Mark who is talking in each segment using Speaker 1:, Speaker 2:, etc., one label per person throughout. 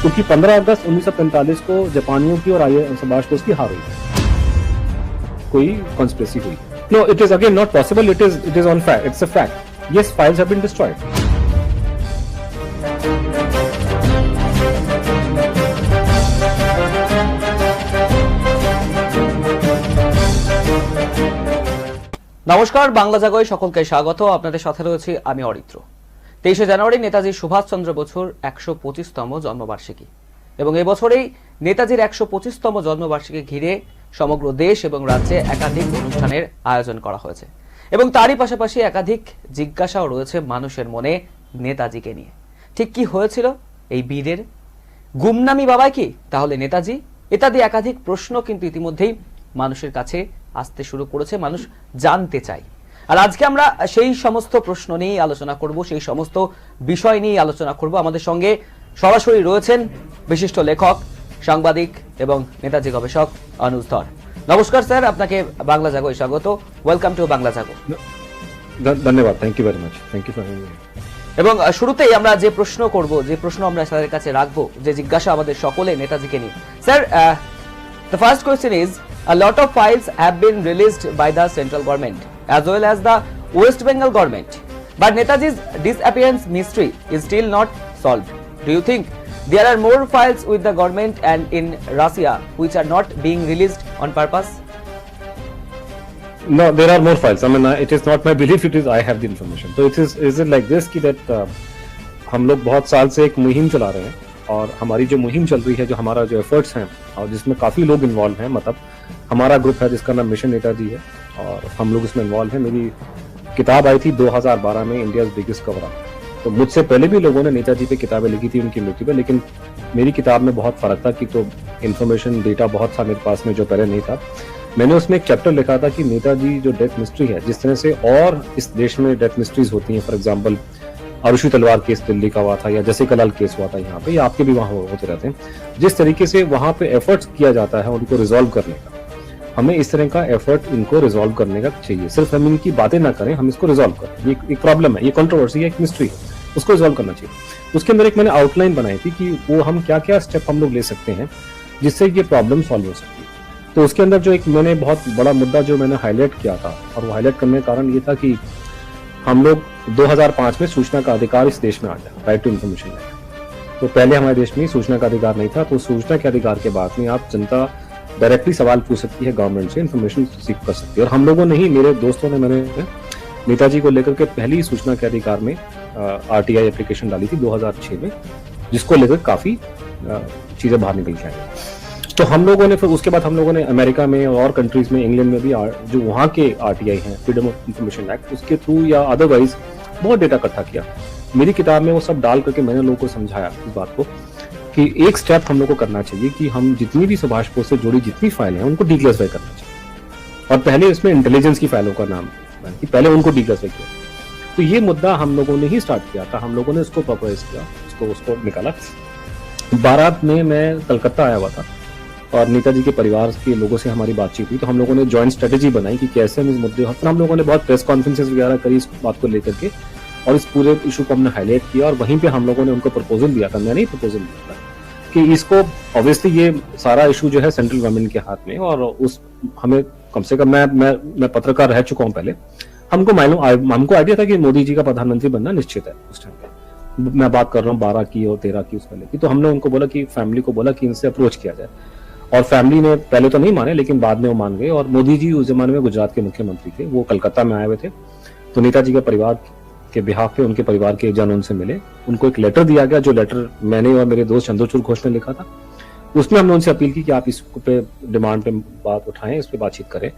Speaker 1: क्योंकि 15 अगस्त 1945 को जापानियों की और सुभाष बोस की हार हुई, कोई कॉन्स्पिरेसी हुई। No, it is again not possible, it is on fact, it's a fact. Yes, files have been destroyed.
Speaker 2: নমস্কার, বাংলা জাগোয় সকলকে স্বাগত। আপনাদের সাথে রয়েছে আমি অরিত্র। 23শে জানুয়ারি নেতাজি সুভাষচন্দ্র বসুর 125তম জন্মবার্ষিকী এবং এবছরেই নেতাজির 125তম জন্মবার্ষিকী ঘিরে সমগ্র দেশ এবং রাজ্যে একাধিক অনুষ্ঠানের আয়োজন করা হয়েছে এবং তারই পাশাপাশি একাধিক জিজ্ঞাসাও রয়েছে মানুষের মনে নেতাজিকে নিয়ে। ঠিক কি হয়েছিল এই বীরের? গুমনামি বাবাই কি তাহলে নেতাজি? ইত্যাদি একাধিক প্রশ্ন কিন্তু ইতিমধ্যেই মানুষের কাছে আসতে শুরু করেছে, মানুষ জানতে চায়। আর আজকে আমরা সেই সমস্ত প্রশ্ন নিয়ে আলোচনা করব, সেই সমস্ত বিষয় নিয়ে আলোচনা করব। আমাদের সঙ্গে সরাসরি রয়েছেন বিশিষ্ট লেখক, সাংবাদিক এবং নেতাজি গবেষক অনুজ ধর। নমস্কার স্যার, আপনাকে বাংলা জাগোয় স্বাগত। Welcome to Bangla Jago.
Speaker 1: ধন্যবাদ, thank you very much, thank you for having me.
Speaker 2: এবং শুরুতেই আমরা যে প্রশ্ন করব, যে প্রশ্ন আমরা স্যারের কাছে রাখবো, যে জিজ্ঞাসা আমাদের সকলে নেতাজিকে নিয়ে। Sir, the first question is, a lot of files have been released by the central government as well as the West Bengal government, but Netaji's disappearance mystery is still not solved. Do you think there are more files with the government and in Russia which are not being released on purpose?
Speaker 1: No, there are more files. I mean, it is not my belief, it is I have the information. So is it like this कि that हम लोग बहुत साल से एक मुहिम चला रहे हैं और हमारी जो मुहिम चल रही है, जो हमारा जो एफर्ट्स हैं और जिसमें काफ़ी लोग इन्वॉल्व हैं, मतलब हमारा ग्रुप है जिसका नाम मिशन नेताजी है और हम लोग इसमें इन्वॉल्व हैं। मेरी किताब आई थी 2012 में, इंडियाज बिगेस्ट कवर अप। तो मुझसे पहले भी लोगों ने नेताजी पे किताबें लिखी थी उनकी मृत्यु पे, लेकिन मेरी किताब में बहुत फ़र्क था कि तो इन्फॉर्मेशन डेटा बहुत था मेरे पास में जो पहले नहीं था। मैंने उसमें एक चैप्टर लिखा था कि नेताजी जो डेथ मिस्ट्री है, जिस तरह से और इस देश में डेथ मिस्ट्रीज होती हैं, फॉर एग्जाम्पल अरुषि तलवार केस दिल्ली का हुआ था या जैसे लाल केस हुआ था यहाँ पे, या आपके भी वहाँ होते रहते हैं, जिस तरीके से वहाँ पे एफर्ट्स किया जाता है उनको रिजॉल्व करने का, हमें इस तरह का एफर्ट इनको रिजॉल्व करने का चाहिए। सिर्फ हम इनकी बातें ना करें, हम इसको रिजॉल्व करें। ये एक प्रॉब्लम है, ये कंट्रोवर्सी है, एक मिस्ट्री है, उसको रिजॉल्व करना चाहिए। उसके अंदर एक मैंने आउटलाइन बनाई थी कि वो हम क्या क्या स्टेप हम लोग ले सकते हैं जिससे ये प्रॉब्लम सॉल्व हो सकती है। तो उसके अंदर जो एक मैंने बहुत बड़ा मुद्दा जो मैंने हाईलाइट किया था, और वो हाईलाइट करने का कारण ये था कि हम लोग 2005 में सूचना का अधिकार इस देश में आ गया, राइट टू इन्फॉर्मेशन राइट। तो पहले हमारे देश में सूचना का अधिकार नहीं था, तो सूचना के अधिकार के बाद में आप जनता डायरेक्टली सवाल पूछ सकती है, गवर्नमेंट से इन्फॉर्मेशन सीख कर सकती है। और हम लोगों ने ही, मेरे दोस्तों ने, मैंने नेताजी को लेकर के पहली सूचना के अधिकार में RTI एप्लीकेशन डाली थी 2006 में, जिसको लेकर काफ़ी चीज़ें बाहर निकल के आई। तो हम लोगों ने फिर उसके बाद हम लोगों ने अमेरिका में और कंट्रीज में, इंग्लैंड में भी जो वहाँ के RTI हैं, फ्रीडम ऑफ इंफॉर्मेशन एक्ट, उसके थ्रू या अदरवाइज बहुत डेटा इकट्ठा किया। मेरी किताब में वो सब डाल करके मैंने लोगों को समझाया इस बात को कि एक स्टेप हम लोग को करना चाहिए कि हम जितनी भी सुभाष बोस से जुड़ी जितनी फाइल हैं उनको डीक्लासिफाई करना चाहिए। और पहले इसमें इंटेलिजेंस की फाइलों का नाम कि पहले उनको डीक्लासिफाई किया। तो ये मुद्दा हम लोगों ने ही स्टार्ट किया था, हम लोगों ने इसको प्रपोज किया, उसको निकाला। 12 में मैं कलकत्ता आया हुआ था और नेताजी के परिवार के लोगों से हमारी बातचीत हुई, तो हम लोगों ने जॉइंट स्ट्रेटेजी बनाई कि कैसे हम इस मुद्दे, फिर हम लोगों ने बहुत प्रेस कॉन्फ्रेंसेस वगैरह करी इस बात को लेकर के और इस पूरे इशू को हमने हाईलाइट किया। और वहीं पे हम लोगों ने उनको प्रपोजल दिया था, मैंने ही प्रपोजल दिया था कि इसको, ऑब्वियसली ये सारा इशू जो है सेंट्रल गवर्नमेंट के हाथ में, और उस हमें कम से कम, मैं पत्रकार रह चुका हूँ पहले, हमको आइडिया था कि मोदी जी का प्रधानमंत्री बनना निश्चित है। उस टाइम पे मैं बात कर रहा हूँ 12 की और 13 की, उस पहले की। तो हमने उनको बोला कि फैमिली को बोला कि इनसे अप्रोच किया जाए, और फैमिली ने पहले तो नहीं माने, लेकिन बाद में वो मान गए। और मोदी जी उस जमाने में गुजरात के मुख्यमंत्री थे, वो कलकत्ता में आए हुए थे, तो नेताजी के परिवार के बिहाफ पे उनके परिवार के जन उनसे मिले, उनको एक लेटर दिया गया, जो लेटर मैंने और मेरे दोस्त चंद्रचूड़ घोष ने लिखा था। उसमें हमने उनसे अपील की कि आप इस पे डिमांड पे बात उठाएं, इस पे बातचीत करें।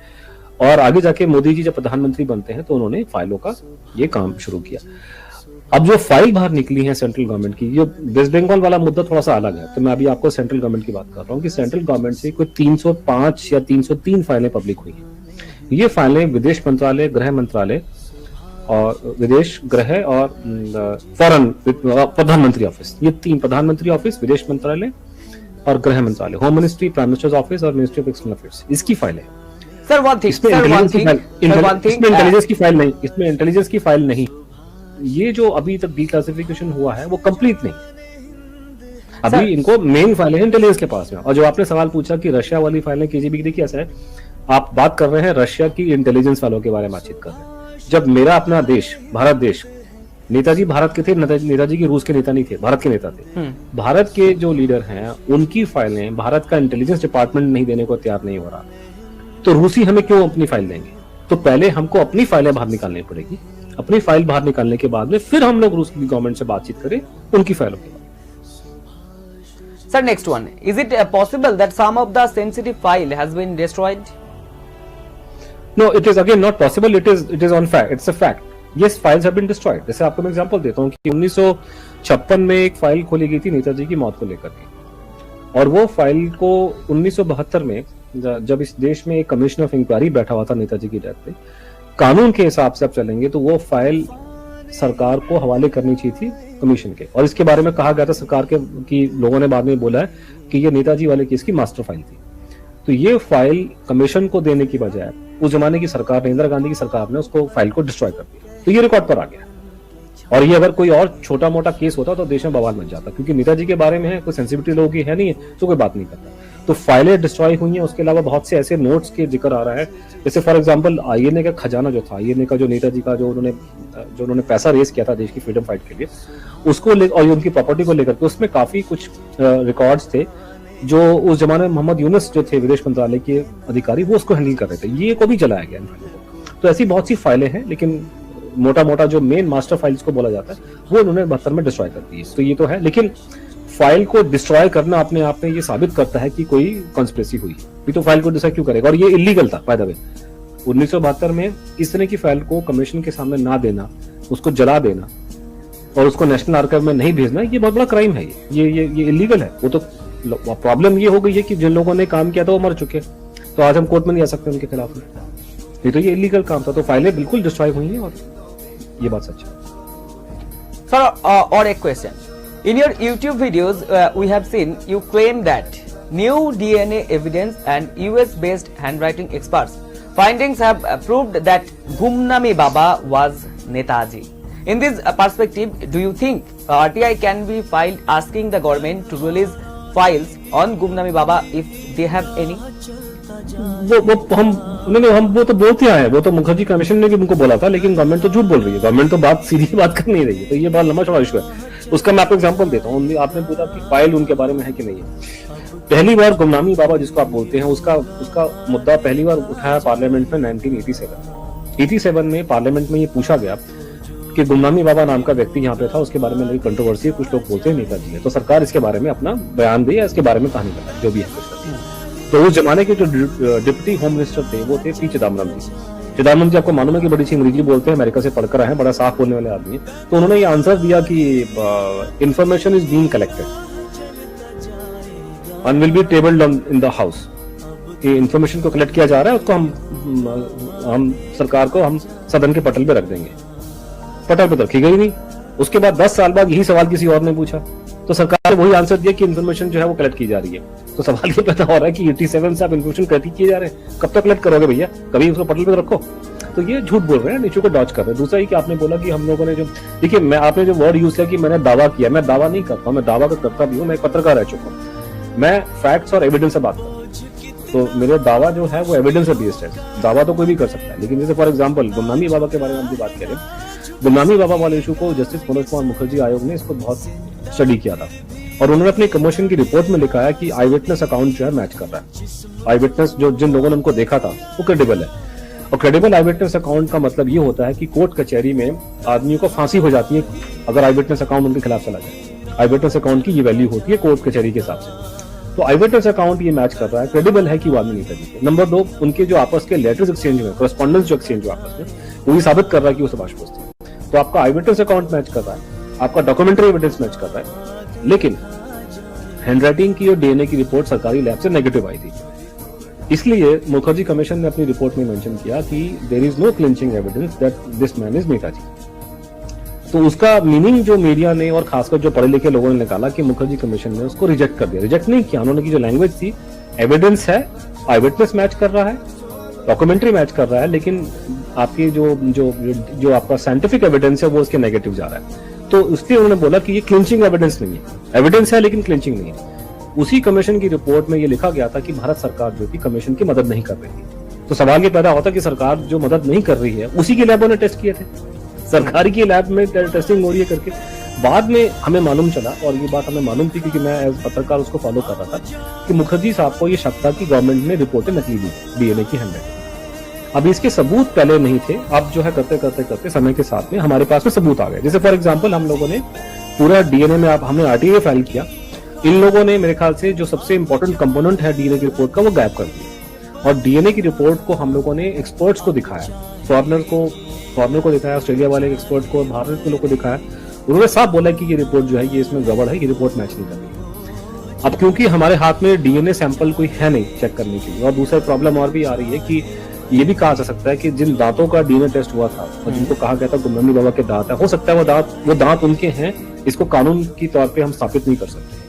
Speaker 1: और आगे जाके मोदी जी जब प्रधानमंत्री बनते हैं तो उन्होंने फाइलों का ये काम शुरू किया। अब जो फाइल बाहर निकली है सेंट्रल गवर्नमेंट की, ये वेस्ट बंगाल वाला मुद्दा थोड़ा सा अलग है, तो मैं अभी आपको सेंट्रल गवर्नमेंट की बात कर रहा हूँ कि सेंट्रल गवर्नमेंट से कोई 305 या 303 फाइलें पब्लिक हुई हैं। ये फाइलें विदेश मंत्रालय, गृह मंत्रालय और विदेश गृह और फॉरेन प्रधानमंत्री ऑफिस, ये 3, प्रधानमंत्री ऑफिस, विदेश मंत्रालय और गृह मंत्रालय, home ministry, prime minister's office और मिनिस्ट्री ऑफ एक्सटर्नल अफेयर्स, इसकी फाइलें।
Speaker 2: सर वन थिंग,
Speaker 1: इसमें इंटेलिजेंस की फाइल नहीं। ये जो अभी तक डिक्लासिफिकेशन हुआ है वो कंप्लीट नहीं। अभी इनको मेन फाइलें हैं इंटेलिजेंस के पास में। और जो आपने सवाल पूछा कि रशिया वाली फाइलें केजीबी की, देखिए ऐसा है, आप बात कर रहे हैं रशिया की इंटेलिजेंस वालों के बारे में बातचीत कर रहे हैं। जब मेरा अपना देश भारत देश, नेताजी भारत के थे, नेताजी की रूस के नेता नहीं थे, भारत के नेता थे। भारत के जो लीडर हैं उनकी फाइलें भारत का इंटेलिजेंस डिपार्टमेंट नहीं देने को तैयार नहीं हो रहा, तो रूसी हमें क्यों अपनी फाइल देंगे? तो पहले हमको अपनी फाइलें बाहर निकालनी पड़ेगी। अपनी फाइल बाहर निकालने के बाद में फिर हम लोग रूस की गवर्नमेंट से बातचीत करें उनकी फाइलों के।
Speaker 2: Sir, next one. Is it possible that some of the sensitive file has been destroyed?
Speaker 1: No, it is again not possible. It is on fact. It's a fact. Yes, files have been destroyed. जैसे आपको मैं example देता हूँ कि 1956 में एक file खोली गई थी नेताजी की मौत को लेकर के, और वो फाइल को 1972 में जब इस देश में एक कमीशन ऑफ इंक्वायरी बैठा हुआ था नेताजी की डेथ पे, कानून के हिसाब से आप चलेंगे तो वो फाइल सरकार को हवाले करनी चाहिए थी कमीशन के। और इसके बारे में कहा गया था सरकार के कि लोगों ने बाद में बोला है कि ये नेताजी वाले केस की मास्टर फाइल थी। तो ये फाइल कमीशन को देने की बजाय उस जमाने की सरकार ने, इंदिरा गांधी की सरकार ने उसको फाइल को डिस्ट्रॉय कर दिया। तो ये रिकॉर्ड पर आ गया। और ये अगर कोई और छोटा मोटा केस होता तो देश में बवाल मच जाता, क्योंकि नेताजी के बारे में है, कोई सेंसिटिविटी लोगों की है नहीं है, तो कोई बात नहीं करता। तो फाइलें डिस्ट्रॉय हुई हैं। उसके अलावा बहुत से ऐसे नोट्स के जिक्र आ रहा है, जैसे फॉर एग्जांपल आईएनए का खजाना जो था, आईएनए का जो नेताजी का जो उन्होंने पैसा रेस किया था देश की फ्रीडम फाइट के लिए, उसको और उनकी प्रॉपर्टी को लेकर के उसमें काफी कुछ रिकॉर्ड्स थे जो उस जमाने में मोहम्मद यूनुस जो थे विदेश मंत्रालय के अधिकारी, वो उसको हैंडल कर रहे थे। ये को भी चलाया गया इन फाइलों को। तो ऐसी बहुत सी फाइलें हैं, लेकिन मोटा मोटा जो मेन मास्टर फाइल्स को बोला जाता है वो उन्होंने 72 में डिस्ट्रॉय कर दी। तो ये तो है, लेकिन फाइल को डिस्ट्रॉय करना अपने आप में ये साबित करता है कि कोई कॉन्स्पिरेसी हुई। भी तो फाइल को डिस्ट्रॉय क्यों करेगा? और ये इलीगल था बाय द वे। 1972 में इस तरह की फाइल को कमीशन के सामने ना देना, उसको जला देना और उसको नेशनल आर्काइव में नहीं भेजना, ये बहुत बड़ा क्राइम है। ये इलीगल है। वो तो प्रॉब्लम ये हो गई है कि जिन लोगों ने काम किया था वो मर चुके, तो आज हम कोर्ट में नहीं आ सकते उनके खिलाफ में। नहीं तो ये इलीगल काम था। तो फाइलें बिल्कुल डिस्ट्रॉय हुई हैं और ये बात सच है।
Speaker 2: Sir, or a question. In your YouTube videos, we have seen you claim that new DNA evidence and US-based handwriting experts findings have proved that Gumnami Baba was Netaji. In this perspective, do you think RTI can be filed asking the government to release files on Gumnami Baba if they have any?
Speaker 1: वो तो बोलते आए हैं, वो तो Mukherjee commission ने भी उनको बोला था, लेकिन गवर्नमेंट तो झूठ बोल रही है। गवर्नमेंट तो बात सीधी बात कर नहीं रही है। तो ये बात लंबा चौड़ा इशू है। उसका मैं आपको एग्जांपल देता हूँ। आपने पूछा कि फाइल उनके बारे में है कि नहीं है। पहली बार गुमनामी बाबा जिसको आप बोलते हैं, उसका मुद्दा पहली बार उठाया पार्लियामेंट में 1987 में पार्लियामेंट में ये पूछा गया कि गुमनामी बाबा नाम का व्यक्ति यहाँ पे था, उसके बारे में नई कंट्रोवर्सी है, कुछ लोग बोलते हैं नेताजी है। तो सरकार इसके बारे में अपना बयान दी या इसके बारे में कहानी बताए, जो भी है। तो उस जमाने के जो डिप्टी होम मिनिस्टर थे वो थे पी चिदम्बरम जी। चिदम्बरम जी आपको मालूम है कि बड़ी सी अंग्रेजी बोलते हैं, अमेरिका से पढ़कर आए हैं, बड़ा साफ बोलने वाले आदमी। तो उन्होंने ये आंसर दिया कि information is being collected and will be tabled in the house. ये इंफॉर्मेशन को कलेक्ट किया जा रहा है, उसको हम सरकार को हम सदन के पटल पे रख देंगे। पटल पे तो रखी गई नहीं। उसके बाद 10 साल बाद यही सवाल किसी और ने पूछा, तो सरकार ने वही आंसर दिया कि इन्फॉर्मेशन जो है वो कलेक्ट की जा रही है। तो सवाल ये पैदा हो रहा है कि 87 से आप इन्फॉर्मेशन कलेक्ट किए जा रहे हैं, कब तक कलेक्ट करोगे भैया? कभी उसको पटल पे रखो। तो ये झूठ बोल रहे हैं, इशू को डॉज कर रहे हैं। दूसरा ही कि आपने बोला कि हम लोगों ने जो, देखिए आपने जो वर्ड यूज किया कि मैंने दावा किया, मैं दावा नहीं करता, मैं दावा करता भी हूँ, मैं एक पत्रकार रह चुका हूँ। मैं फैक्ट्स और एविडेंस से बात करता हूँ। तो मेरे दावा जो है वो एविडेंस से बेस्ड है। दावा तो कोई भी कर सकता है, लेकिन जैसे फॉर एग्जाम्पल गुमनामी बाबा के बारे में हम जो बात करें, गुमनामी बाबा वाले इशू को जस्टिस मनोज कुमार मुखर्जी आयोग ने इसको बहुत स्टडी किया था और उन्होंने अपनी कमीशन की रिपोर्ट में लिखा है कि आई विटनेस अकाउंट जो है मैच कर रहा है। आई विटनेस जो जिन लोगों ने उनको देखा था वो क्रेडिबल है। और क्रेडिबल आई विटनेस अकाउंट का मतलब ये होता है कि कोर्ट कचहरी में आदमियों को फांसी हो जाती है अगर आई विटनेस अकाउंट उनके खिलाफ चला जाए। आई विटनेस अकाउंट की ये वैल्यू होती है कोर्ट कचहरी के हिसाब से। तो आई विटनेस अकाउंट ये मैच कर रहा है, क्रेडिबल है कि वो आदमी नेताजी थे। नंबर 2, उनके जो आपस के लेटर्स एक्सचेंज हुए, करस्पॉन्डेंस जो एक्सचेंज हुआ आपस में, वो भी साबित कर रहा है कि वो सुभाष बोस थे। तो आपका आई विटनेस अकाउंट मैच कर रहा है, आपका डॉक्यूमेंट्री एविडेंस मैच कर रहा है, लेकिन हैंडराइटिंग की और डीएनए की रिपोर्ट सरकारी लैब से नेगेटिव आई थी। इसलिए मुखर्जी कमीशन ने अपनी रिपोर्ट में मेंशन किया कि there is no clinching evidence that this man is Netaji. तो उसका मीनिंग जो मीडिया ने और खासकर जो पढ़े लिखे लोगों ने निकाला कि मुखर्जी कमीशन ने उसको रिजेक्ट कर दिया। रिजेक्ट नहीं किया उन्होंने, की जो लैंग्वेज थी, एविडेंस है, आई विटनेस मैच कर रहा है, डॉक्यूमेंट्री मैच कर रहा है, लेकिन आपकी जो आपका साइंटिफिक एविडेंस है वो उसके नेगेटिव जा रहा है। तो इसलिए उन्होंने बोला कि ये क्लिंचिंग एविडेंस नहीं है, एविडेंस है लेकिन क्लिंचिंग नहीं है। उसी कमीशन की रिपोर्ट में ये लिखा गया था कि भारत सरकार जो थी कमीशन की मदद नहीं कर रही थी। तो सवाल ये पैदा होता कि सरकार जो मदद नहीं कर रही है उसी की लैबों ने टेस्ट किए थे, सरकारी की लैब में टेस्टिंग हो रही है करके। बाद में हमें मालूम चला, और ये बात हमें मालूम थी क्योंकि मैं एज पत्रकार उसको फॉलो कर रहा था, कि मुखर्जी साहब को ये शक था कि गवर्नमेंट ने रिपोर्टें नकली दी डीएनए की 100। अब इसके सबूत पहले नहीं थे, अब जो है करते करते करते समय के साथ में हमारे पास में सबूत आ गए। जैसे फॉर एग्जांपल हम लोगों ने पूरा डीएनए में हमने आरटीआई फाइल किया, इन लोगों ने मेरे ख्याल से जो सबसे इंपॉर्टेंट कंपोनेंट है डीएनए की रिपोर्ट का वो गायब कर दिया। और डीएनए की रिपोर्ट को हम लोगों ने एक्सपर्ट्स को दिखाया, फॉरनर को दिखाया, ऑस्ट्रेलिया वाले एक्सपर्ट को, भारत के लोग को दिखाया। उन्होंने साफ बोला कि ये रिपोर्ट जो है ये इसमें गड़बड़ है, ये रिपोर्ट मैच नहीं कर रही। अब क्योंकि हमारे हाथ में डीएनए सैंपल कोई है नहीं चेक करने के लिए, और दूसरा प्रॉब्लम और भी आ रही है कि ये भी कहा जा सकता है कि जिन दांतों का डीएनए टेस्ट हुआ था और जिनको कहा गया था गुमनामी बाबा के दांत है, हो सकता है वो दांत उनके हैं, इसको कानून की तौर पे हम स्थापित नहीं कर सकते।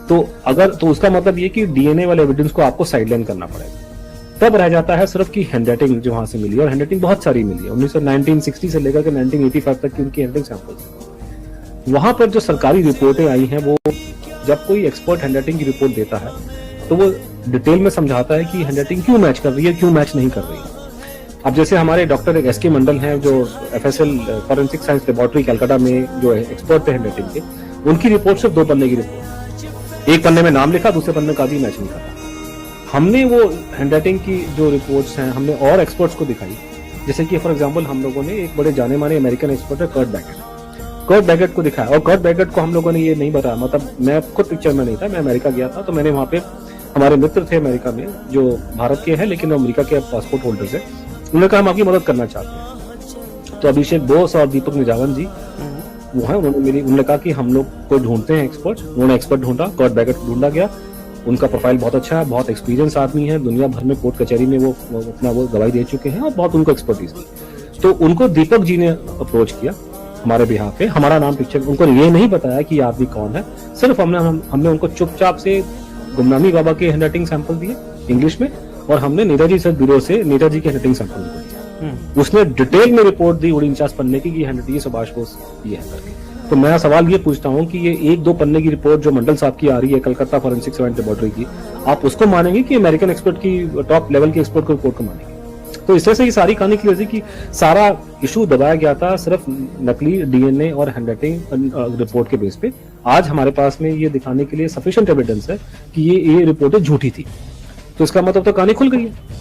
Speaker 1: तो उसका मतलब ये कि डीएनए वाले एविडेंस को आपको साइडलाइन करना पड़ेगा। तब रह जाता है सिर्फ की हैंडराइटिंग जो वहां से मिली, और हैंडराइटिंग बहुत सारी मिली है 1960 से लेकर के 1985 तक की उनकी हैंडराइटिंग सैंपल्स। वहां पर जो सरकारी रिपोर्टें आई हैं, वो जब कोई एक्सपर्ट हैंडराइटिंग की रिपोर्ट देता है तो वो डिटेल में समझाता है कि हैंडराइटिंग क्यों मैच कर रही है, क्यों मैच नहीं कर रही है। अब जैसे हमारे डॉक्टर एस.के. मंडल हैं जो FSL forensic science laboratory Calcutta में जो है एक्सपर्ट थे हैंडराइटिंग के, उनकी रिपोर्ट सिर्फ 2 पन्ने की रिपोर्ट, एक पन्ने में नाम लिखा, दूसरे पन्ने का भी मैच नहीं करता। हमने वो हैंडराइटिंग की जो रिपोर्ट्स हैं हमने और एक्सपर्ट्स को दिखाई। जैसे कि फॉर एग्जांपल हम लोगों ने एक बड़े जाने माने अमेरिकन एक्सपर्ट है कर्ट बैगेट को दिखाया, और कर्ट बैगेट को हम लोगों ने ये नहीं बताया, मतलब मैं खुद पिक्चर में नहीं था, मैं अमेरिका गया था, तो मैंने वहाँ पे हमारे मित्र थे अमेरिका में जो भारत के हैं लेकिन अमेरिका के पासपोर्ट होल्डर्स है, उन्होंने कहा हम आपकी मदद करना चाहते हैं। तो अभिषेक बोस और दीपक निजावन जी वो है, उन्होंने कहा कि हम लोग को ढूंढते हैं एक्सपर्ट। उन्होंने एक्सपर्ट ढूंढा, कर्ट बैगेट ढूंढा गया, उनका प्रोफाइल बहुत अच्छा है, बहुत एक्सपीरियंस आदमी है, दुनिया भर में कोर्ट कचहरी में वो अपना वो गवाही दे चुके हैं और बहुत उनको एक्सपर्टीज थी। तो उनको दीपक जी ने अप्रोच किया हमारे बिहाफ पे, हमारा नाम पिक्चर, उनको ये नहीं बताया कि ये आदमी कौन है, सिर्फ हमने उनको चुपचाप से गुमनामी बाबा के हैंडराइटिंग सैंपल दिए इंग्लिश में, और हमने नेताजी सर ब्यूरो से नेताजी के हैंडराइटिंग सैंपल दिए। उसने डिटेल में रिपोर्ट दी 49 पन्ने की कि हैंडराइटिंग सुभाष बोस ये है करके। तो मैं सवाल ये पूछता हूँ कि ये 1-2 पन्ने की रिपोर्ट जो मंडल साहब की आ रही है कलकत्ता फॉरेंसिक साइंस लेबोरेटरी की, आप उसको मानेंगे कि अमेरिकन एक्सपर्ट की टॉप लेवल के एक्सपर्ट को रिपोर्ट को मानेंगे? तो इस तरह से ये सारी कहानी की वजह कि सारा इशू दबाया गया था सिर्फ नकली डीएनए और हैंडराइटिंग रिपोर्ट के बेस पे। आज हमारे पास में ये दिखाने के लिए सफिशिएंट एविडेंस है कि ये रिपोर्टें झूठी थी, तो इसका मतलब तो कहानी खुल गई है।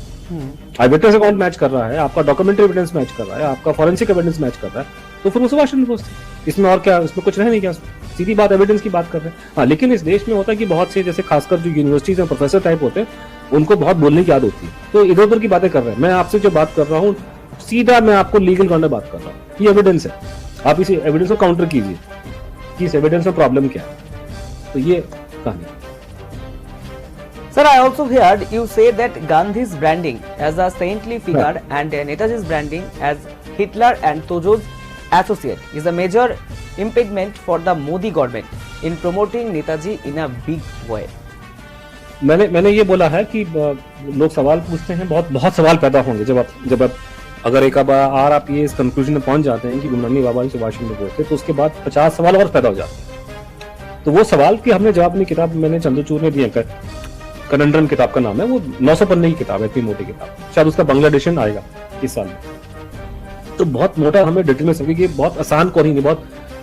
Speaker 1: आई विटनेस अकाउंट मैच कर रहा है, आपका डॉक्यूमेंट्री एविडेंस मैच कर रहा है, आपका फॉरेंसिक एविडेंस मैच कर रहा है, तो फिर वो सुभाष चंद्र बोस थे। इसमें और क्या, इसमें कुछ रह नहीं क्या, सीधी बात एविडेंस की बात कर रहे हैं। हाँ, लेकिन इस देश में होता है कि बहुत से जैसे खासकर जो यूनिवर्सिटीज में प्रोफेसर टाइप होते हैं उनको बहुत बोलने की आदत होती है, तो इधर उधर की बातें कर रहे हैं। मैं आपसे जो बात कर रहा हूँ सीधा मैं आपको लीगल ग्राउंड में बात कर रहा हूँ, ये एविडेंस है, आप इस एविडेंस को काउंटर कीजिए कि इस एविडेंस में प्रॉब्लम क्या है। तो ये कहानी।
Speaker 2: Sir, I also heard you say that Gandhi's branding as a saintly figure and Netaji's branding as Hitler and Tojo's associate is a major impediment for the Modi government in promoting Netaji in a big way.
Speaker 1: मैंने ये बोला है कि लोग सवाल पूछते हैं, बहुत सवाल पैदा होंगे जब आप अगर एक बार आप ये इस कंक्लूजन में पहुंच जाते हैं कि गुमनामी बाबा सुभाष चंद्र बोस थे, तो उसके बाद 50 सवाल और पैदा हो जाते हैं। तो वो सवाल की हमने जवाब अपनी किताब मैंने चंद्रचूड़ ने दिया, कनंड्रम किताब का नाम है, वो 900 पन्ने की किताब है, इतनी मोटी किताब, शायद उसका बांग्ला एडिशन आएगा इस साल में। तो बहुत मोटा हमें डिटेल में समझिए, बहुत आसान कहानी नहीं,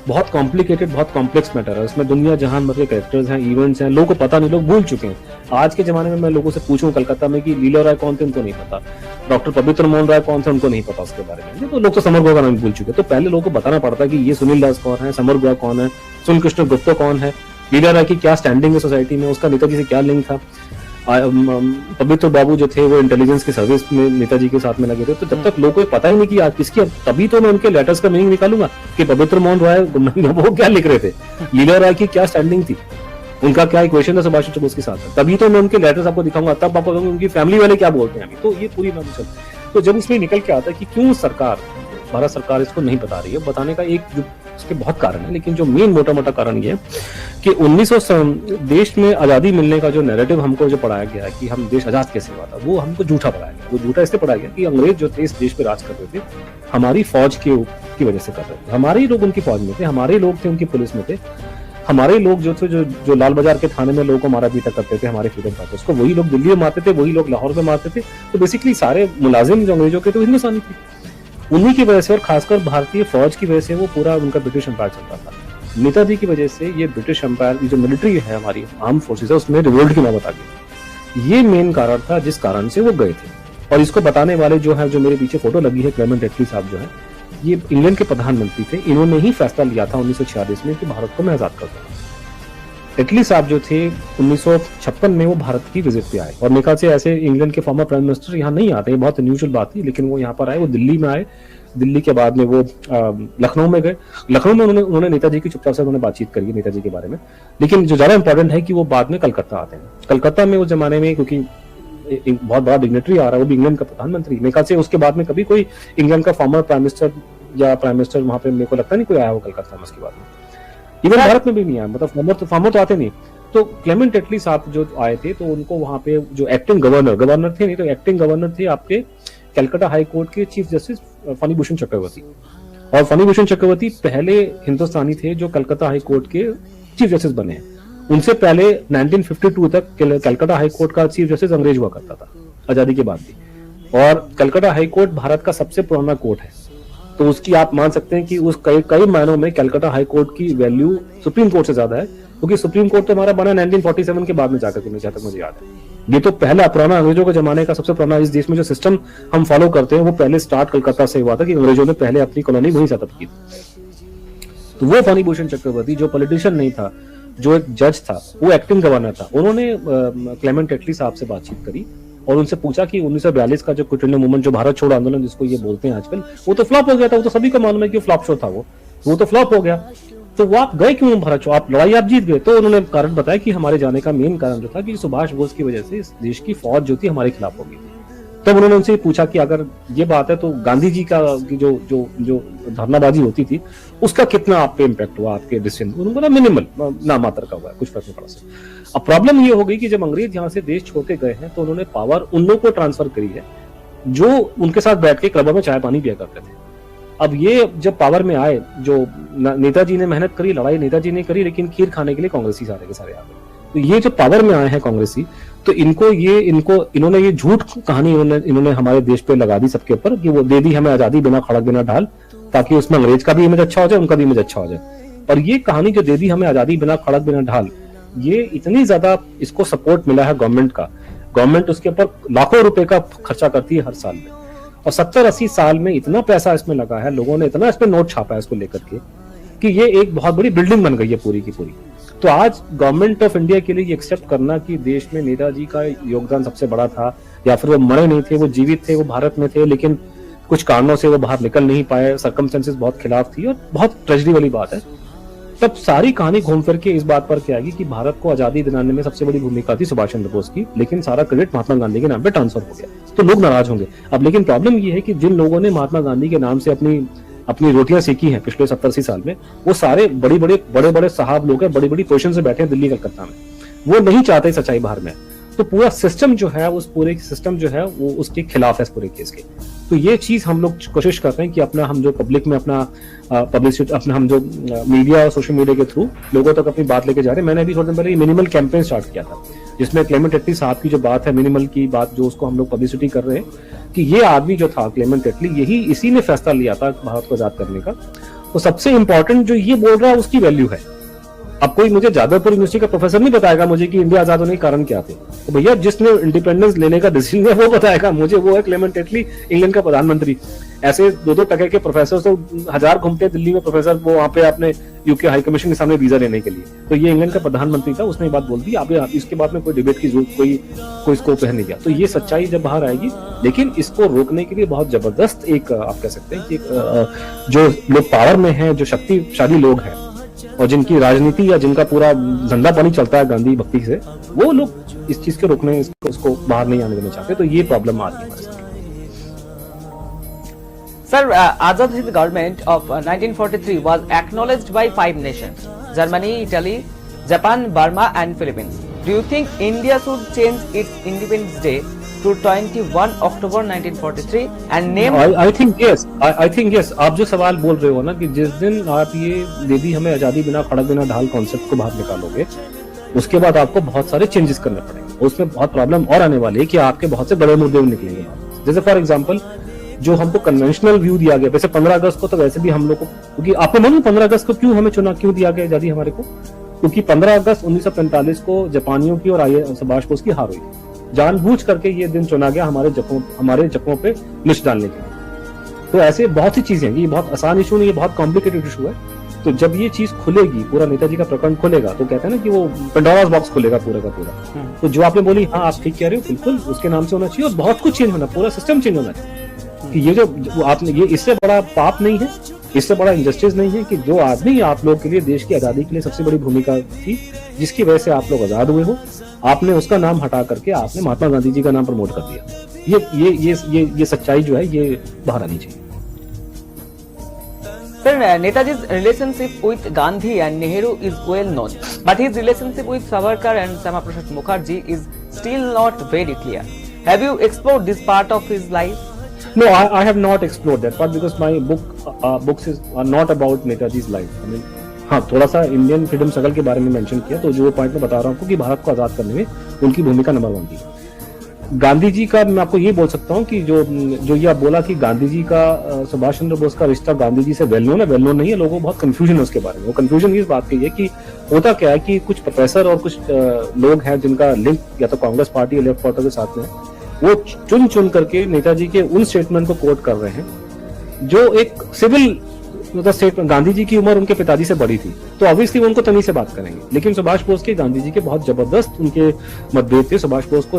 Speaker 1: बहुत कॉम्प्लिकेटेड, बहुत कॉम्प्लेक्स मैटर है। इसमें दुनिया जहान भर के कैरेक्टर्स हैं, इवेंट्स हैं, लोगों को पता नहीं, लोग भूल चुके हैं। आज के जमाने में मैं लोगों से पूछूं कलकत्ता में कि लीला राय कौन थे, उनको नहीं पता, डॉक्टर पवित्र मोहन राय कौन थे, उनको नहीं पता उसके बारे में। तो लोग तो समर गुहा का नाम भूल चुके। तो पहले लोगों को बताना पड़ता है कि ये सुनील दास कौन है, समर गुहा कौन है, सुनील कृष्ण गुप्ता कौन है, लीला राय की क्या स्टैंडिंग है सोसाइटी में, उसका नेताजी से क्या लिंक था, पवित्र बाबू जो थे वो इंटेलिजेंस की सर्विस में नेताजी के साथ में लगे थे। तो जब तक लोगों को पता ही नहीं कि आज किसकी, तभी तो मैं उनके लेटर्स का मीनिंग निकालूंगा कि पवित्र मोहन राय गुमनामी बाबू क्या लिख रहे थे, लीला राय की क्या स्टैंडिंग थी, उनका क्या इक्वेशन है सुभाष चंद्र बोस के साथ, तभी तो मैं उनके लेटर्स आपको दिखाऊंगा, तब आपको उनकी फैमिली वाले क्या बोलते हैं अभी। तो ये पूरी बात चल। तो जब इसमें निकल के आता है कि क्यों सरकार, भारत सरकार इसको नहीं बता रही है, बताने का एक जो इसके बहुत कारण है, लेकिन जो मेन मोटा मोटा कारण ये है कि 1900 देश में आज़ादी मिलने का जो नैरेटिव हमको जो पढ़ाया गया है कि हम देश आज़ाद कैसे हुआ था, वो हमको झूठा पढ़ाया गया। वो झूठा इसलिए पढ़ाया गया कि अंग्रेज जो थे इस देश पे राज कर रहे थे हमारी फौज की वजह से कर रहे थे। हमारे ही लोग उनकी फौज में थे, हमारे ही लोग थे उनकी पुलिस में थे, हमारे लोग जो थे जो लाल बाजार के थाने में लोगों को मारा पीटा करते थे, हमारे फ्रीडम फाइटर्स को वही लोग दिल्ली में मारते थे, वही लोग लाहौर में मारते थे। तो बेसिकली सारे मुलाजिम जो अंग्रेजों के थे हिंदुस्तानी थे। उन्हीं की वजह से और खासकर भारतीय फौज की वजह से वो पूरा उनका ब्रिटिश एम्पायर चलता था। नेताजी की वजह से ये ब्रिटिश एम्पायर जो मिलिट्री है हमारी आर्म फोर्सेज है उसमें रिवोल्ट की नौबत आ गई। ये मेन कारण था जिस कारण से वो गए थे। और इसको बताने वाले जो है, जो मेरे पीछे फोटो लगी है, क्लेमेंट एटली साहब जो है, ये इंग्लैंड के प्रधानमंत्री थे। इन्होंने ही फैसला लिया था 1946 में कि भारत को मैं आजाद कर दूंगा। एटली साहब जो थे 1956 में वो भारत की विजिट पे आए और निकाह से ऐसे इंग्लैंड के फॉर्मर प्राइम मिनिस्टर यहाँ नहीं आते, ये बहुत अनयूजुअल बात थी, लेकिन वो यहाँ पर आए। वो दिल्ली में आए, दिल्ली के बाद में वो लखनऊ में गए। लखनऊ में उन्होंने नेताजी की चुपचाप से उन्होंने बातचीत करी नेताजी के बारे में। लेकिन जो ज्यादा इंपॉर्टेंट है कि वो बाद में कलकत्ता आते हैं। कलकत्ता में उस जमाने में क्योंकि एक बहुत बड़ा डिग्नेटरी आ रहा है, वो भी इंग्लैंड का प्रधानमंत्री, मेरे ख्याल से उसके बाद में कभी कोई इंग्लैंड का फॉर्मर प्राइम मिनिस्टर या प्राइम मिनिस्टर वहां पे मेरे को लगता नहीं कोई आया हो कलकत्ता में उसके बाद में। इवन भारत में भी नहीं आया, मतलब फॉर्मर तो आते नहीं। तो क्लेमेंट एटली साहब जो आए थे तो उनको वहां पे जो एक्टिंग गवर्नर थे, नहीं तो एक्टिंग गवर्नर थे आपके कलकत्ता हाई कोर्ट के चीफ जस्टिस फनी भूषण चक्रवर्ती। और फनी भूषण चक्रवर्ती पहले हिंदुस्तानी थे जो कलकत्ता हाई कोर्ट के चीफ जस्टिस बने हैं। उनसे पहले 1952 तक कलकत्ता हाई कोर्ट का चीफ जस्टिस अंग्रेज हुआ करता था, आजादी के बाद भी। और कलकत्ता हाई कोर्ट भारत का सबसे पुराना कोर्ट है, तो उसकी आप मान सकते हैं कि उस कई मायनों में कलकत्ता हाई कोर्ट की वैल्यू सुप्रीम कोर्ट से ज्यादा है, क्योंकि सुप्रीम कोर्ट तो हमारा बना 1947 के बाद में जाकर के, जहां तक मुझे याद है। ये तो पहला पुराना अंग्रेजों के जमाने का सबसे पुराना इस देश में जो सिस्टम हम फॉलो करते हैं वो पहले स्टार्ट कलकत्ता से हुआ था कि अंग्रेजों ने पहले अपनी कॉलोनी वहीं सेटअप की। तो वो फनी भूषण चक्रवर्ती जो पॉलिटिशियन नहीं था, जो एक जज था, वो एक्टिंग गवर्नर था, उन्होंने क्लेमेंट एटली साहब से बातचीत करी और उनसे पूछा कि 1942 का जो क्विट इंडिया मूवमेंट, जो भारत छोड़ो आंदोलन जिसको ये बोलते हैं आजकल, वो तो फ्लॉप हो गया था। वो तो सभी को मालूम है कि फ्लॉप शो था, वो तो फ्लॉप हो गया। तो वो आप गए क्यों भारत छोड़ो, आप लड़ाई आप जीत गए। तो उन्होंने कारण बताया कि हमारे जाने का मेन कारण जो था कि सुभाष बोस की वजह से इस देश की फौज जो थी हमारे खिलाफ हो गई। तब उन्होंने उनसे पूछा कि अगर ये बात है तो गांधी जी का जो धरनाबाजी होती थी उसका कितना आप पे इम्पैक्ट हुआ आपके डिसीजन। उन्होंने बोला मिनिमल, ना मात्र का हुआ, कुछ फर्क नहीं पड़ा से। अब प्रॉब्लम ये हो गई कि जब अंग्रेज यहाँ से देश छोड़ के गए हैं तो उन्होंने पावर उन लोगों को ट्रांसफर करी है जो उनके साथ बैठ के क्लबों में चाय पानी पिया करते थे। अब ये जब पावर में आए, जो नेताजी ने मेहनत करी, लड़ाई नेताजी ने करी, लेकिन खीर खाने के लिए कांग्रेसी सारे के सारे आ गए। तो ये जो पावर में आए हैं कांग्रेसी, तो इन्होंने ये झूठ कहानी इन्होंने हमारे देश पे लगा दी सबके ऊपर कि वो दे दी हमें आजादी बिना खड़क बिना ढाल, ताकि उसमें अंग्रेज का भी इमेज अच्छा हो जाए, उनका भी इमेज अच्छा हो जाए। और ये कहानी जो दे दी हमें आजादी बिना खड़क बिना ढाल, ये इतनी ज्यादा इसको सपोर्ट मिला है गवर्नमेंट का। गवर्नमेंट उसके ऊपर लाखों रुपए का खर्चा करती है हर साल में, और 70-80 साल में इतना पैसा इसमें लगा है, लोगों ने इतना इसमें नोट छापा है इसको लेकर के कि ये एक बहुत बड़ी बिल्डिंग बन गई है पूरी की पूरी। तो आज गवर्नमेंट ऑफ इंडिया के लिए ये एक्सेप्ट करना कि देश में नेताजी का योगदान सबसे बड़ा था, या फिर वो मरे नहीं थे, वो जीवित थे, वो भारत में थे, लेकिन कुछ कारणों से वो बाहर निकल नहीं पाए, सर्कमस्टेंसेस बहुत खिलाफ थी, और बहुत ट्रेजेडी वाली बात है। तब सारी कहानी घूम फिर के इस बात पर क्या आएगी कि भारत को आजादी दिलाने में सबसे बड़ी भूमिका थी सुभाष चंद्र बोस की, लेकिन सारा क्रेडिट महात्मा गांधी के नाम पे ट्रांसफर हो गया। तो लोग नाराज होंगे अब, लेकिन प्रॉब्लम ये है कि जिन लोगों ने महात्मा गांधी के नाम से अपनी रोटियां सेकी हैं पिछले 70-80 साल में, वो सारे बड़े साहब लोग हैं, बड़ी पोजीशन से बैठे हैं दिल्ली कलकत्ता में। वो नहीं चाहते सच्चाई बाहर में, तो पूरा सिस्टम जो है, उस पूरे सिस्टम जो है वो उसके खिलाफ है इस पूरे केस के। तो ये चीज हम लोग कोशिश करते हैं कि हम जो पब्लिक में अपना पब्लिसिटी, हम जो मीडिया और सोशल मीडिया के थ्रू लोगों तक अपनी बात लेके जा रहे हैं। मैंने अभी थोड़े दिन पहले मिनिमल कैंपेन स्टार्ट किया था, जिसमें क्लेमेंट एटली साहब की जो बात है, मिनिमल की बात, जो उसको हम लोग पब्लिसिटी कर रहे हैं कि ये आदमी जो था क्लेमेंट एटली, इसी ने फैसला लिया था भारत को आजाद करने का। तो सबसे इंपॉर्टेंट जो ये बोल रहा है उसकी वैल्यू है। अब कोई मुझे जादवपुर यूनिवर्सिटी का प्रोफेसर नहीं बताएगा मुझे कि इंडिया आजाद होने के कारण क्या थे, तो भैया जिसने इंडिपेंडेंस लेने का डिसीजन है वो बताएगा मुझे, वो है क्लेमेंट एटली, इंग्लैंड का प्रधानमंत्री। ऐसे 2-2 टके के प्रोफेसर तो 1000 घूमते हैं दिल्ली में प्रोफेसर, वो वहां पे अपने यूके हाई कमीशन के सामने वीजा लेने के लिए। तो ये इंग्लैंड का प्रधानमंत्री था, उसने बात बोल दी। आप इसके बाद में कोई डिबेट की जरूरत, कोई स्कोप है नहीं गया। तो ये सच्चाई जब बाहर आएगी, लेकिन इसको रोकने के लिए बहुत जबरदस्त एक आप कह सकते हैं कि जो लोग पावर में हैं, जो शक्तिशाली लोग हैं और जिनकी राजनीति या जिनका पूरा धंधा पानी चलता है गांधी भक्ति से, वो लोग इस चीज के रोकने, इसको बाहर नहीं आने देना चाहते। तो ये प्रॉब्लम आ रही है हमारे साथ।
Speaker 2: Sir, Azad Hind government of 1943 was acknowledged by 5 nations: Germany, Italy, Japan, Burma, and Philippines. Do you think India should change its Independence Day to 21 October 1943 and name?
Speaker 1: I think yes. I think yes. आप जो सवाल बोल रहे हो ना कि जिस दिन आप ये दीदी हमें आजादी बिना खड़क बिना ढाल कॉन्सेप्ट को बाहर निकालोगे, उसके बाद आपको बहुत सारे चेंजेस करने पड़ेंगे। उसमें बहुत प्रॉब्लम और आने वाली है कि आपके बहुत से बड़े मुद्दे निकलेंगे। जैसे फॉर एग्जांपल जो हमको कन्वेंशनल व्यू दिया गया, वैसे 15 अगस्त को तो वैसे भी हम लोग को, क्योंकि आपको मालूम 15 अगस्त को क्यों हमें चुना, क्यों दिया गया आजादी हमारे को? क्योंकि 15 अगस्त 1945 को जापानियों की और सुभाष बोस की हार हुई। जानबूझ करके ये दिन चुना गया हमारे जख्मों पे मिर्च डालने के लिए। तो ऐसे बहुत सी चीजें, ये बहुत आसान इशू नहीं, ये बहुत कॉम्प्लिकेटेड इशू है। तो जब ये चीज खुलेगी, पूरा नेताजी का प्रकरण खुलेगा, तो कहते हैं ना कि वो पेंडोरास बॉक्स खुलेगा पूरा का पूरा। तो जो आपने बोली, हाँ आप ठीक कह रहे हो, बिल्कुल उसके नाम से होना चाहिए और बहुत कुछ चेंज होना, पूरा सिस्टम चेंज होना चाहिए। कि ये जो आपने, ये इससे बड़ा पाप नहीं है, इससे बड़ा इंजस्टिस नहीं है कि जो आदमी आप लोग के लिए, देश की आजादी के लिए सबसे बड़ी भूमिका थी, जिसकी वजह से आप लोग आजाद हुए हो, आपने उसका नाम हटा करके आपने महात्मा गांधी जी का नाम प्रमोट कर दिया। ये सच्चाई जो है ये बाहर आनी चाहिए।
Speaker 2: Sir, Netaji's relationship with Gandhi and Nehru is well known, but his relationship with Savarkar and Syama Prasad Mukherjee is still not very clear. Have you explored this part of his life?
Speaker 1: No, I have not explored that part because my books are not about Netaji's life. I mean, हाँ थोड़ा सा Indian freedom struggle के बारे में mention किया, तो जो point मैं बता रहा हूँ आपको कि भारत को आजाद करने में उनकी भूमिका नंबर 1 थी। गांधी जी का मैं आपको ये बोल सकता हूँ कि जो ये आप बोला कि गांधी जी का सुभाष चंद्र बोस का रिश्ता गांधी जी से वेल नोन नहीं है, लोगों को बहुत कंफ्यूजन है उसके बारे में। वो कंफ्यूजन इस बात की है कि होता क्या है कि कुछ प्रोफेसर और कुछ लोग हैं जिनका लिंक या तो कांग्रेस पार्टी या लेफ्ट पार्टी के साथ में, वो चुन करके नेताजी के उन स्टेटमेंट को कोट कर रहे हैं जो एक सिविल मतलब स्टेटमेंट। गांधी जी की उम्र उनके पिताजी से बड़ी थी, तो ऑब्वियसली वो उनको तमीज से बात करेंगे। लेकिन सुभाष बोस के गांधी जी के बहुत जबरदस्त उनके मतभेद थे। सुभाष बोस को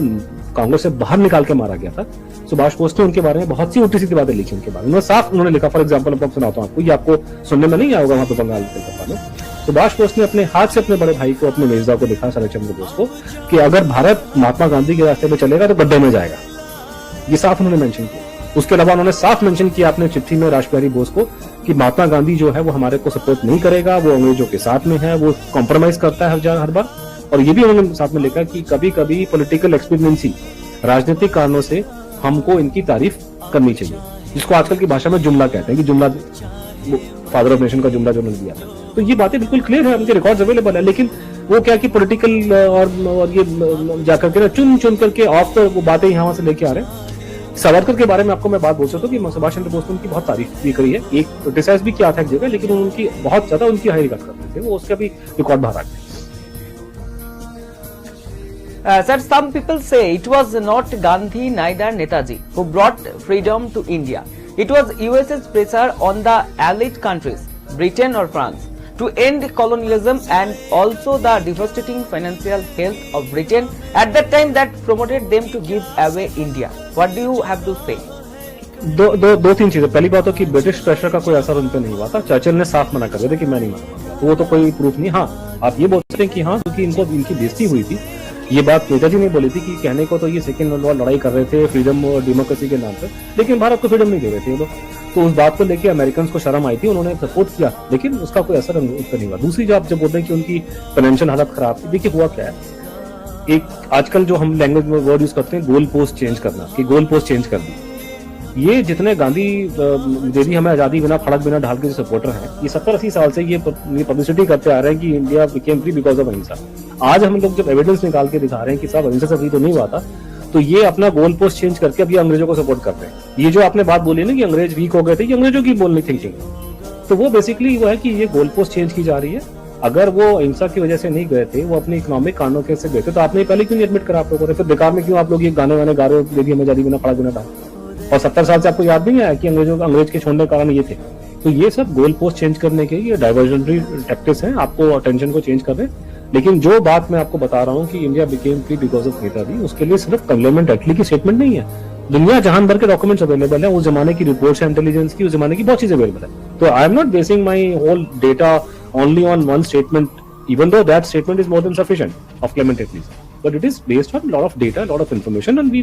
Speaker 1: कांग्रेस से बाहर निकाल के मारा गया था। सुभाष बोस ने उनके बारे में बहुत सी उल्टी सीधी बातें लिखी उनके बारे में, साफ उन्होंने लिखा। फॉर एग्जाम्पल मैं सुनाता हूँ आपको, ये आपको सुनने में नहीं आएगा वहां पे बंगाल के में। सुभाष बोस ने अपने हाथ से अपने बड़े भाई को, अपने मिर्जा को लिखा, शरद चंद्र बोस को, कि अगर भारत महात्मा गांधी के रास्ते पे चलेगा तो गड्ढे में जाएगा। ये साफ उन्होंने मेंशन किया। उसके अलावा उन्होंने साफ मेंशन किया अपने चिट्ठी में राष्ट्रबिहारी बोस को कि महात्मा गांधी जो है वो हमारे को सपोर्ट नहीं करेगा, वो अंग्रेजों के साथ में है, वो कॉम्प्रोमाइज करता है हर बार। और ये भी उन्होंने साथ में लिखा कि कभी कभी पॉलिटिकल एक्सपीडियंसी, राजनीतिक कारणों से हमको इनकी तारीफ करनी चाहिए, जिसको आजकल की भाषा में जुमला कहते हैं कि जुमला, फादर ऑफ नेशन का जुमला जो उन्होंने दिया था। तो ये बातें बिल्कुल क्लियर है, उनके रिकॉर्ड्स अवेलेबल है। लेकिन वो क्या कि पॉलिटिकल और ये जाकर के चुन करके ऑफ तो वो बातें यहाँ से लेके आ रहे हैं। सावरकर के बारे में आपको मैं बात बोल सकता हूँ कि सुभाष चंद्र बोस ने उनकी बहुत तारीफ भी करी है, एक क्रिटिसाइज भी किया था एक जगह, लेकिन उनकी बहुत ज्यादा उनकी हाई रिगार्ड करते थे, वो उसका भी रिकॉर्ड बाहर आ गया।
Speaker 2: Sir, some people say it was not Gandhi, neither Netaji, who brought freedom to India. It was US's pressure on the Allied countries, Britain or France, to end colonialism and also the devastating financial health of Britain at that time that promoted them to give away India. What do you have to say?
Speaker 1: दो तीन चीजें। पहली बात तो कि British pressure का कोई असर उन पर नहीं हुआ था। चर्चिल ने साफ मना कर दिया था कि मैं नहीं मानूंगा, तो वो तो कोई प्रूफ नहीं। हाँ आप ये बोल सकते हैं कि हाँ क्योंकि इनको इनकी बेइज्जती हुई थी। ये बात नेताजी ने बोली थी कि कहने को तो ये सेकेंड वर्ल्ड वॉर लड़ाई कर रहे थे फ्रीडम और डेमोक्रेसी के नाम पे, लेकिन भारत को फ्रीडम नहीं दे रहे थे ये लोग। तो उस बात को लेकर अमेरिकन को शर्म आई थी, उन्होंने सपोर्ट किया, लेकिन उसका कोई असर उस पर नहीं हुआ। दूसरी जो आप जब बोलते हैं कि उनकी फाइनेंशियल हालत खराब थी, देखिए हुआ क्या है, एक आजकल जो हम लैंग्वेज में वर्ड यूज करते हैं गोल पोस्ट चेंज करना, कि गोल पोस्ट चेंज कर दी। ये जितने गांधी दे दी हमें आजादी बिना खड़क बिना ढाल के जो सपोर्टर हैं, ये 70-80 साल से ये पब्लिसिटी करते आ रहे हैं कि India became free because of अहिंसा। आज हम लोग जब एविडेंस निकाल के दिखा रहे हैं कि साहब अहिंसा से फ्री तो नहीं हुआ था, तो ये अपना गोल पोस्ट चेंज करके अब ये अंग्रेजों को सपोर्ट कर रहे हैं। ये जो आपने बात बोली ना कि अंग्रेज वीक हो गए थे, ये अंग्रेजों की बोलनी थिंकिंग है। तो वो बेसिकली वो है कि ये गोल पोस्ट चेंज की जा रही है। अगर वो अहिंसा की वजह से नहीं गए थे, वो अपने इकोनॉमिक कारणों के से गए थे, तो आपने पहले क्यों नहीं एडमिट करा आप लोगों ने? फिर बेकार में क्यों आप लोग ये गाने वाने गा रहे हो, दे दी हमें आजादी बिना खड़ा बिना डाल। और 70 साल से आपको याद नहीं आया कि अंग्रेज के छोड़ने के कारण ये थे। तो ये सब गोल पोस्ट चेंज करने के ये डाइवर्जनरी टैक्टिक्स हैं, आपको अटेंशन को चेंज कर रहे हैं। लेकिन जो बात मैं आपको बता रहा हूँ कि India became free because of Netaji, उसके लिए सिर्फ पार्लियामेंट एटली की स्टेटमेंट नहीं है, दुनिया जहां भर के डॉक्यूमेंट्स अवेलेबल है, उस जमाने की रिपोर्ट्स है, इंटेलिजेंस की, उस जमाने की बहुत चीजें अवेलेबल है। तो I am not basing my whole data only on one statement, even though that statement is more than sufficient of Clement at least, but it is based on a lot of data, a lot of information, and we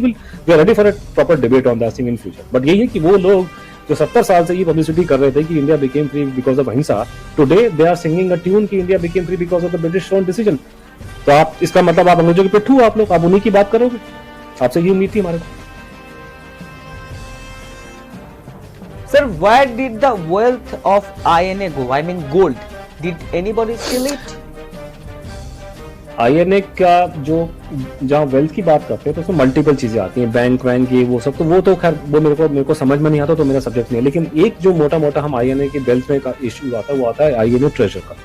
Speaker 1: are ready for a proper debate on that thing in future. But यही है कि वो लोग जो 70 साल से ये publicity कर रहे थे कि India became free because of अहिंसा, today they are singing a tune कि India became free because of the British own decision. तो आप इसका मतलब आप अंग्रेजों के पिट्ठू, आप लोग, आप उन्हीं की बात करोगे? आपसे ये उम्मीद थी हमारे को।
Speaker 2: Sir, where did the wealth of INA go? I mean gold. Did anybody steal it?
Speaker 1: INA का जो जहाँ वेल्थ की बात करते हैं तो उसमें मल्टीपल चीजें आती हैं, बैंक वैंक ये वो सब, तो वो तो खैर वो मेरे को समझ में नहीं आता, तो मेरा सब्जेक्ट नहीं है। लेकिन एक जो मोटा मोटा हम आईएनए की वेल्थ में का इश्यू आता है वो आता है आईएनए ट्रेजर का,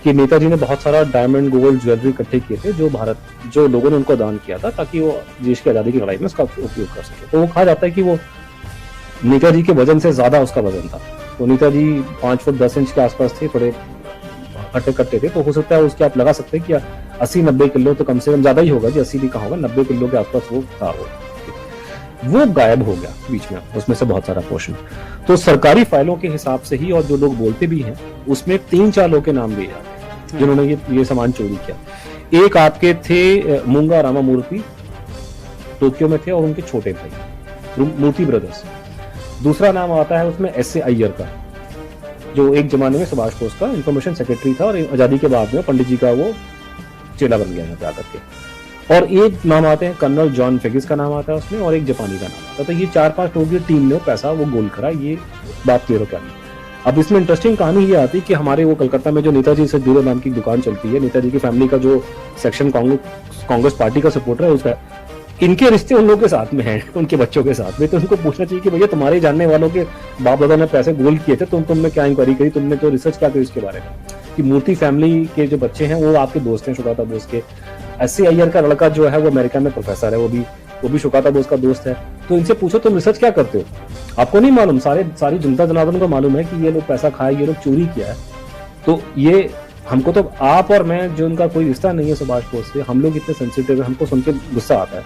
Speaker 1: कि नेताजी ने बहुत सारा डायमंड गोल्ड ज्वेलरी इकट्ठे किए थे जो लोगों ने उनको दान किया था ताकि वो देश की आजादी की लड़ाई में उसका उपयोग कर सके। तो वो कहा जाता है कि वो नेताजी के वजन से ज्यादा उसका वजन था। तो नेताजी 5 फुट 10 इंच के आसपास थे, थोड़े हट्टे कट्टे थे, तो हो सकता है उसके आप लगा सकते हैं कि 80-90 किलो तो कम से कम ज्यादा ही होगा जी, 80 भी कहाँ होगा, 90 किलो के आसपास वो था। वो गायब हो गया बीच में, उसमें से बहुत सारा पोर्शन। तो सरकारी फाइलों के हिसाब से ही और जो लोग बोलते भी हैं उसमें 3-4 लोग के नाम लिए जाते हैं जिन्होंने ये सामान चोरी किया। एक आपके थे मुंगा रामामूर्ति, टोक्यो में थे, और उनके छोटे भाई मूर्ति ब्रदर्स। दूसरा नाम आता है उसमें एस.ए. अय्यर का, जो एक जमाने में सुभाष बोस का इंफॉर्मेशन सेक्रेटरी था और आजादी के बाद में पंडित जी का वो चेला बन गया यहाँ पे आकर के। और एक नाम आते हैं कर्नल जॉन फेगिस का नाम आता है उसमें, और एक जापानी का नाम आता है। तो ये 4-5 लोगों की टीम ने पैसा वो गोल्ड करा, ये बात क्लियर हो क्या नहीं। अब इसमें इंटरेस्टिंग कहानी ये आती है कि हमारे वो कलकत्ता में जो नेताजी से जुड़े नाम की दुकान चलती है, नेताजी की फैमिली का जो सेक्शन कांग्रेस पार्टी का सपोर्टर है उसका, इनके रिश्ते उन लोगों के साथ में हैं, उनके बच्चों के साथ में। तो उनको पूछना चाहिए कि भैया तुम्हारे जानने वालों के बाप दादा ने पैसे गोल्ड किए थे, तुमने क्या इंक्वायरी करी, तुमने तो रिसर्च क्या करी इसके बारे में, कि मूर्ति फैमिली के जो बच्चे हैं वो आपके दोस्त हैं शुकाता बोस के। एस.ए. अय्यर का लड़का जो है वो अमेरिका में प्रोफेसर है, वो भी शुकाता बोस का दोस्त है। तो इनसे पूछो तुम रिसर्च क्या करते हो, आपको नहीं मालूम, सारी जनता जनार्दन को मालूम है कि ये लोग पैसा खाए, ये लोग चोरी किया है। तो ये हमको तो, आप और मैं जो उनका कोई रिश्ता नहीं है सुभाष बोस से, हम लोग इतने सेंसिटिव है, हमको सुन के गुस्सा आता है।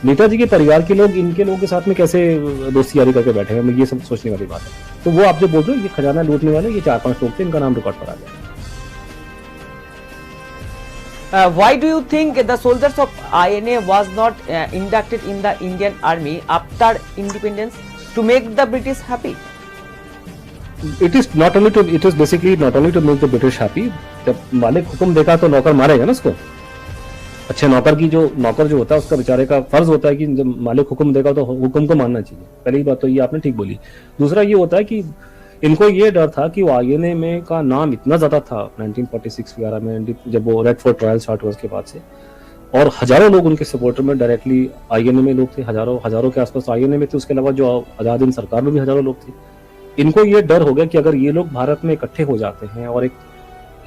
Speaker 1: नेताजी के परिवार के लोग इनके लोगों के साथ में कैसे दोस्ती यारी करके बैठे हैं, ये सब सोचने वाली बात है। तो वो आप जो बोल रहे हो ये खजाना लूटने वाले ये 4-5 लोग थे, इनका नाम रिकॉर्ड पर आ गया।
Speaker 2: Why do you think the soldiers of INA was not inducted in the Indian Army after independence to make the British happy?
Speaker 1: It is basically not only to make the British happy। जब मालिक हुक्म देगा तो नौकर मारेगा ना उसको। अच्छे नौकर जो होता है उसका बेचारे का फर्ज होता है कि जब मालिक हुक्म देगा तो हुक्म को मानना चाहिए। पहली बात तो ये आपने ठीक बोली। दूसरा ये होता है कि इनको ये डर था कि वो आईएनए में का नाम इतना ज्यादा था 1946 वगैरह में, जब वो रेड फोर्ट ट्रायल स्टार्ट हुआ उसके बाद से, और हजारों लोग उनके सपोर्टर में डायरेक्टली आईएनए में लोग थे, हजारों के आसपास आईएनए में थे। उसके अलावा जो आजाद हिंद सरकार में भी हजारों लोग थे। इनको ये डर हो गया कि अगर ये लोग भारत में इकट्ठे हो जाते हैं और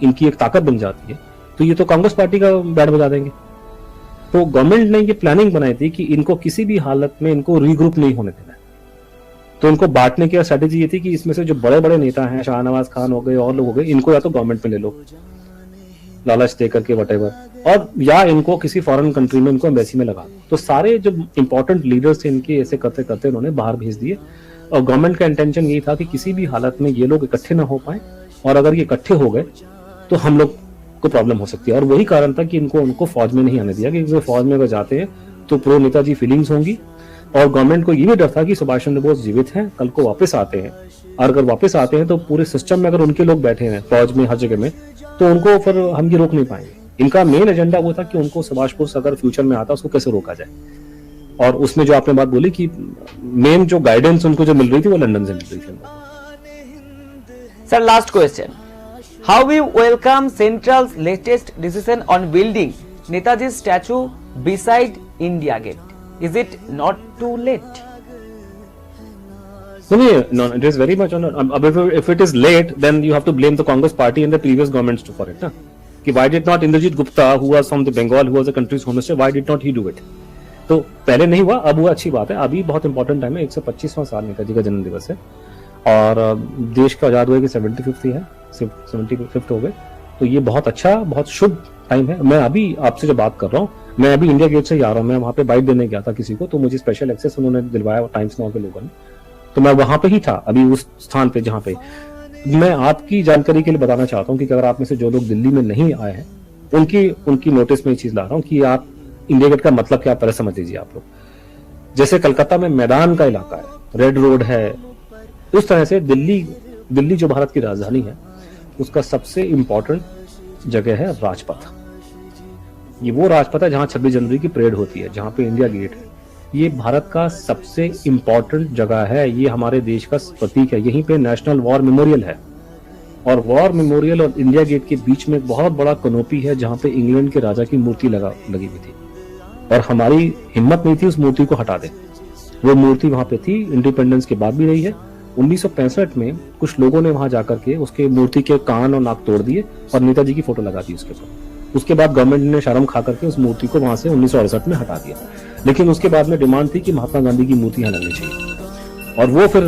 Speaker 1: इनकी एक ताकत बन जाती है तो ये तो कांग्रेस पार्टी का बैंड बजा देंगे। तो गवर्नमेंट ने ये प्लानिंग बनाई थी कि इनको किसी भी हालत में इनको रीग्रुप नहीं होने देना है। तो इनको बांटने की स्ट्रेटेजी ये थी कि इसमें से जो बड़े बड़े नेता हैं, शाहनवाज खान हो गए और लोग हो गए, इनको या तो गवर्नमेंट में ले लो लालच दे करके वटेवर, और या इनको किसी फॉरेन कंट्री में इनको एम्बेसी में लगा दो। तो सारे जो इंपॉर्टेंट लीडर्स थे इनके ऐसे करते करते उन्होंने बाहर भेज दिए। और गवर्नमेंट का इंटेंशन यही था कि किसी भी हालत में ये लोग इकट्ठे ना हो पाए, और अगर ये इकट्ठे हो गए तो हम लोग को प्रॉब्लम हो सकती है। और वही कारण था कि उनको फौज में नहीं आने दिया, क्योंकि फौज में अगर जाते हैं तो प्रो नेताजी फीलिंग्स होंगी। और गवर्नमेंट को ये भी डर था कि सुभाष चंद्र बोस जीवित हैं, कल को वापस आते हैं, और अगर वापस आते हैं तो पूरे सिस्टम में अगर उनके लोग बैठे हैं फौज में हर जगह में, तो उनको फिर हम ये रोक नहीं पाएंगे। इनका मेन एजेंडा वो था कि उनको सुभाष बोस अगर फ्यूचर में आता उसको कैसे रोका जाए। और उसमें जो आपने बात बोली कि मेन जो गाइडेंस उनको जो मिल रही थी वो लंदन से मिल रही थी।
Speaker 2: Sir, last question. How we welcome Central's latest decision on building Netaji's statue beside India Gate? Is it not too late?
Speaker 1: No, it is very much on. If it is late, then you have to blame the Congress party and the previous governments for it. कि why did not Indrajit Gupta, who was from the Bengal, who was the country's home minister, why did not he do it? तो पहले नहीं हुआ, अब हुआ, अच्छी बात है। अभी बहुत इंपॉर्टेंट टाइम है, 125वां साल नेताजी का जन्म दिवस है, और देश का आजाद हुए कि 75th है, 75th हो गए। तो ये बहुत अच्छा, बहुत शुभ टाइम है। मैं अभी आपसे जो बात कर रहा हूँ, मैं अभी इंडिया गेट से ही आ रहा हूँ। मैं वहाँ पे बाइट देने गया था किसी को, तो मुझे स्पेशल एक्सेस उन्होंने दिलवाया टाइम्स नाउ के लोगों ने। तो मैं वहां पे ही था अभी उस स्थान पे जहाँ पे। मैं आपकी जानकारी के लिए बताना चाहता हूँ कि अगर आप में से जो लोग दिल्ली में नहीं आए हैं उनकी नोटिस में ये चीज ला रहा हूँ कि आप इंडिया गेट का मतलब क्या समझ लीजिए आप लोग। जैसे कलकत्ता में मैदान का इलाका है, रेड रोड है, उस तरह से दिल्ली जो भारत की राजधानी है, उसका सबसे इम्पोर्टेंट जगह है राजपथ। ये वो राजपथ है जहां 26 जनवरी की परेड होती है, जहां पे इंडिया गेट है। ये भारत का सबसे इम्पोर्टेंट जगह है, ये हमारे देश का प्रतीक है। यहीं पे नेशनल वॉर मेमोरियल है, और वॉर मेमोरियल और इंडिया गेट के बीच में एक बहुत बड़ा कनोपी है जहां पे इंग्लैंड के राजा की मूर्ति लगी हुई थी, और हमारी हिम्मत नहीं थी उस मूर्ति को हटा दे। वो मूर्ति वहां पे थी, इंडिपेंडेंस के बाद भी रही है। 1965 में कुछ लोगों ने वहां जाकर के उसके मूर्ति के कान और नाक तोड़ दिए और नेताजी की फोटो लगा दी उसके ऊपर। उसके बाद गवर्नमेंट ने शर्म खा करके उस मूर्ति को वहां से 1968 में हटा दिया, लेकिन उसके बाद में डिमांड थी कि महात्मा गांधी की मूर्ति यहाँ लगनी चाहिए, और वो फिर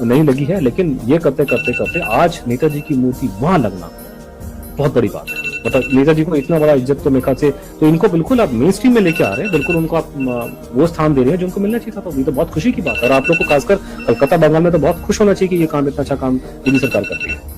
Speaker 1: नहीं लगी है। लेकिन ये करते करते करते आज नेताजी की मूर्ति वहां लगना बहुत बड़ी बात है। मतलब नेताजी को इतना बड़ा इज्जत तो मेरे ख्याल से, तो इनको बिल्कुल आप मेन स्ट्रीम में लेके आ रहे हैं, बिल्कुल उनको आप वो स्थान दे रहे हैं जो उनको मिलना चाहिए था। तो ये तो बहुत खुशी की बात है, और आप लोग को खासकर कलकत्ता बंगाल में तो बहुत खुश होना चाहिए कि ये काम, इतना अच्छा काम दिल्ली सरकार करती है।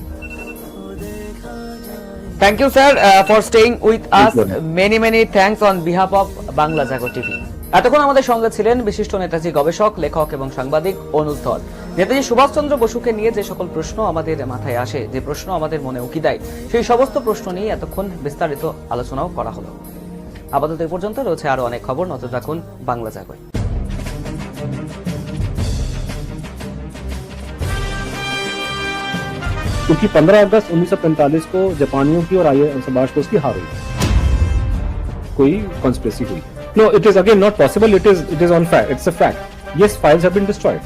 Speaker 2: Thank you, sir, for staying with us. Many thanks on behalf of Bangla Jago TV. এতক্ষণ আমাদের সঙ্গে ছিলেন বিশিষ্ট নেতাজি গবেষক, লেখক এবং সাংবাদিক অনুজ ধর। নেতাজি সুভাষচন্দ্র বসুকে নিয়ে যে সকল প্রশ্ন আমাদের মাথায় আসে, যে প্রশ্ন আমাদের মনে উকি দেয়, সেই সমস্ত প্রশ্ন নিয়ে এতক্ষণ বিস্তারিত আলোচনাও করা হলো। আপাতত এই পর্যন্ত, রয়েছে আরো অনেক খবর, নজর রাখুন বাংলা জাগোয়।
Speaker 1: क्योंकि 15 अगस्त 1945 को जापानियों की और सुभाष बोस की हार हुई, कोई कॉन्स्पिरेसी हुई। No, it is again not possible, it is on fact, it's a fact. Yes, files have been destroyed.